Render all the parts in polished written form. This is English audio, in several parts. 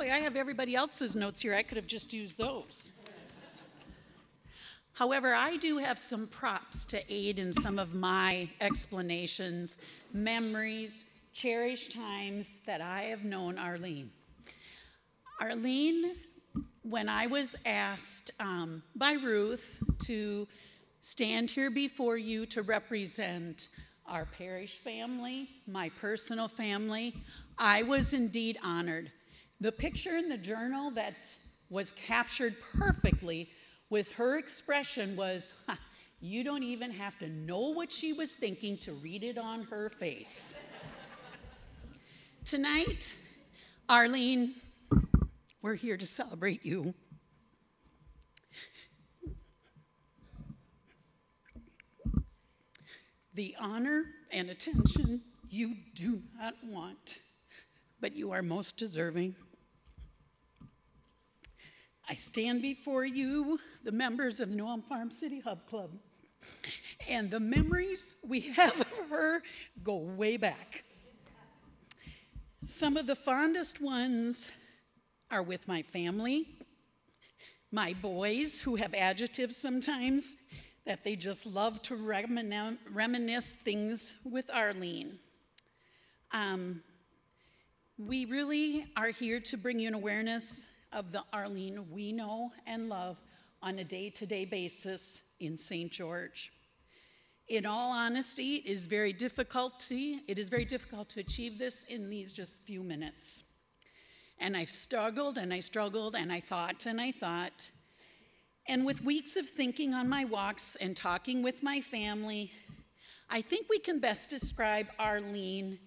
Boy, I have everybody else's notes here. I could have just used those. However, I do have some props to aid in some of my explanations, memories, cherished times that I have known Arline. Arline, when I was asked by Ruth to stand here before you to represent our parish family, my personal family, I was indeed honored. The picture in the journal that was captured perfectly with her expression was, you don't even have to know what she was thinking to read it on her face. Tonight, Arline, we're here to celebrate you. The honor and attention you do not want, but you are most deserving. I stand before you, the members of Newham Farm City Hub Club, and the memories we have of her go way back. Some of the fondest ones are with my family, my boys who have adjectives sometimes that they just love to reminisce things with Arline. We really are here to bring you an awareness of the Arline we know and love on a day-to-day basis in St. George. In all honesty, it is very difficult to achieve this in these just few minutes. And I've struggled and I struggled and I thought and I thought. And with weeks of thinking on my walks and talking with my family, I think we can best describe Arline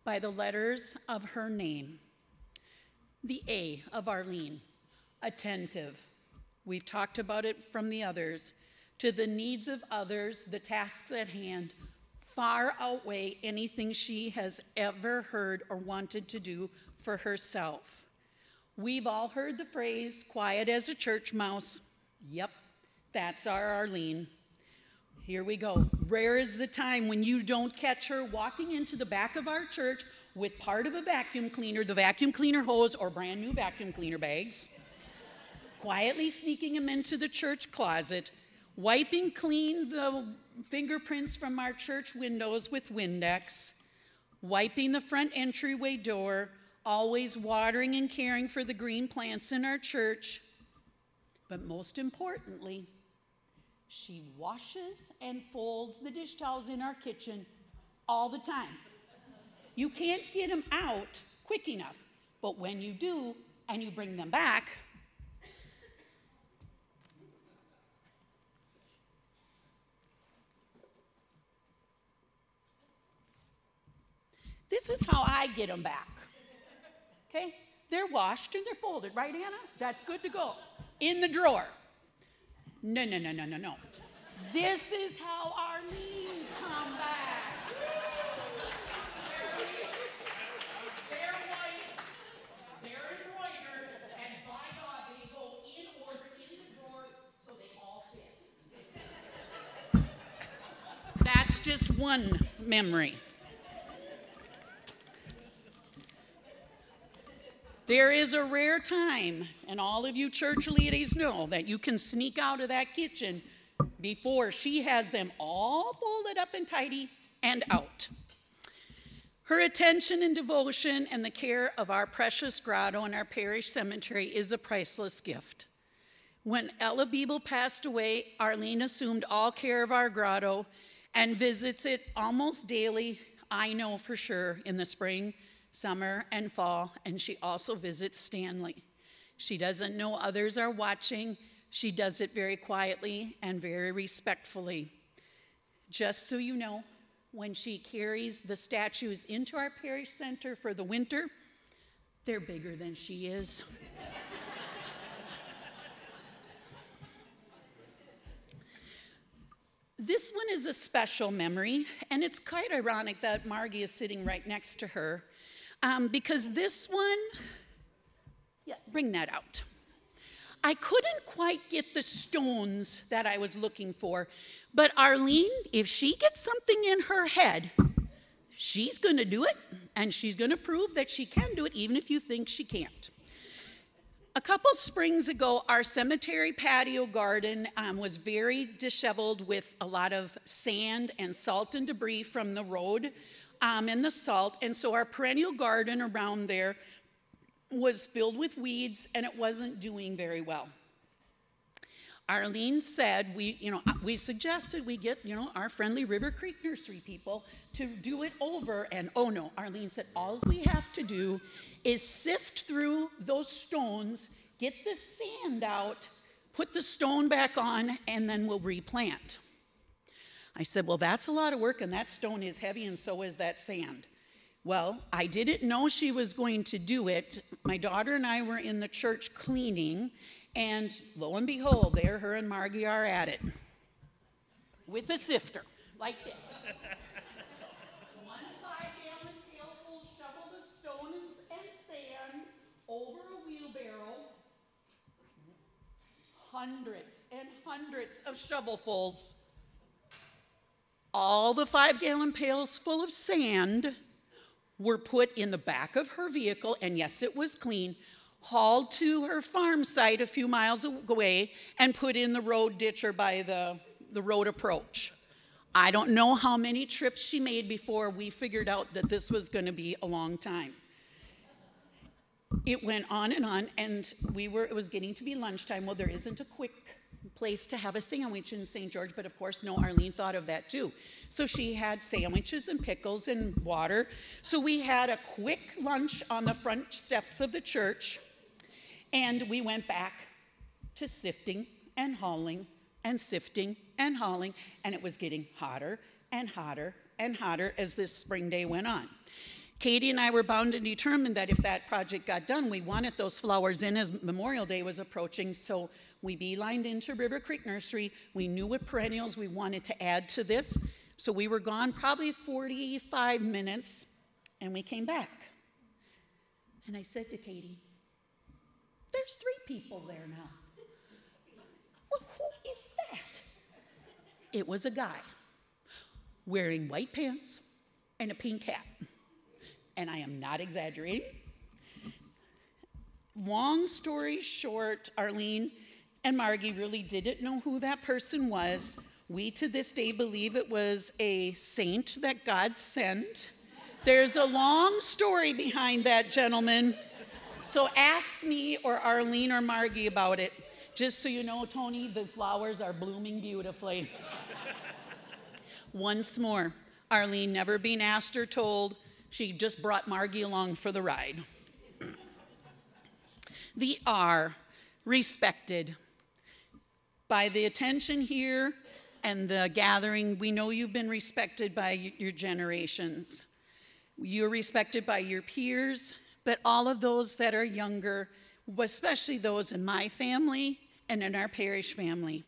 by the letters of her name. The A of Arline, attentive. We've talked about it from the others. To the needs of others, the tasks at hand far outweigh anything she has ever heard or wanted to do for herself. We've all heard the phrase, quiet as a church mouse. Yep, that's our Arline. Here we go. Rare is the time when you don't catch her walking into the back of our church with part of a vacuum cleaner, the vacuum cleaner hose, or brand new vacuum cleaner bags, quietly sneaking them into the church closet, wiping clean the fingerprints from our church windows with Windex, wiping the front entryway door, always watering and caring for the green plants in our church. But most importantly, she washes and folds the dish towels in our kitchen all the time. You can't get them out quick enough, but when you do and you bring them back, this is how I get them back, okay? They're washed and they're folded, right, Anna? That's good to go. In the drawer. No. This is how Arlene's come back. They're white, they're embroidered, and by God, they go in order in the drawer so they all fit. That's just one memory. There is a rare time, and all of you church ladies know, that you can sneak out of that kitchen before she has them all folded up and tidy and out. Her attention and devotion and the care of our precious grotto and our parish cemetery is a priceless gift. When Ella Beeble passed away, Arline assumed all care of our grotto and visits it almost daily, I know for sure, in the spring, summer, and fall, and she also visits Stanley. She doesn't know others are watching. She does it very quietly and very respectfully. Just so you know, when she carries the statues into our parish center for the winter, they're bigger than she is. This one is a special memory, and it's quite ironic that Margie is sitting right next to her. Because this one, bring that out. I couldn't quite get the stones that I was looking for, but Arline, if she gets something in her head, she's going to do it, and she's going to prove that she can do it even if you think she can't. A couple springs ago, our cemetery patio garden was very disheveled with a lot of sand and salt and debris from the road and the salt. And so our perennial garden around there was filled with weeds, and it wasn't doing very well. Arline said, we suggested we get, our friendly River Creek Nursery people to do it over. And oh no, Arline said, all we have to do is sift through those stones, get the sand out, put the stone back on, and then we'll replant. I said, well, that's a lot of work, and that stone is heavy, and so is that sand. Well, I didn't know she was going to do it. My daughter and I were in the church cleaning, and lo and behold, there her and Margie are at it with a sifter, like this. 1 5-gallon pail full shoveled of stones and sand over a wheelbarrow. Hundreds and hundreds of shovelfuls. All the 5-gallon pails full of sand were put in the back of her vehicle, and yes, it was clean, hauled to her farm site a few miles away, and put in the road ditch or by the road approach. I don't know how many trips she made before we figured out that this was going to be a long time. It went on, and it was getting to be lunchtime. Well, there isn't a quick place to have a sandwich in St. George, but of course, no, Arline thought of that too. So she had sandwiches and pickles and water. So we had a quick lunch on the front steps of the church, and we went back to sifting and hauling and sifting and hauling, and it was getting hotter and hotter and hotter as this spring day went on. Katie and I were bound and determined that if that project got done, we wanted those flowers in as Memorial Day was approaching, so we beelined into River Creek Nursery. We knew what perennials we wanted to add to this, so we were gone probably 45 minutes, and we came back. And I said to Katie, there's 3 people there now. Well, who is that? It was a guy wearing white pants and a pink hat. And I am not exaggerating. Long story short, Arline and Margie really didn't know who that person was. We to this day believe it was a saint that God sent. There's a long story behind that gentleman. So ask me or Arline or Margie about it. Just so you know, Tony, the flowers are blooming beautifully. Once more, Arline, never being asked or told, she just brought Margie along for the ride. The R, respected. By the attention here and the gathering, we know you've been respected by your generations. You're respected by your peers, but all of those that are younger, especially those in my family and in our parish family.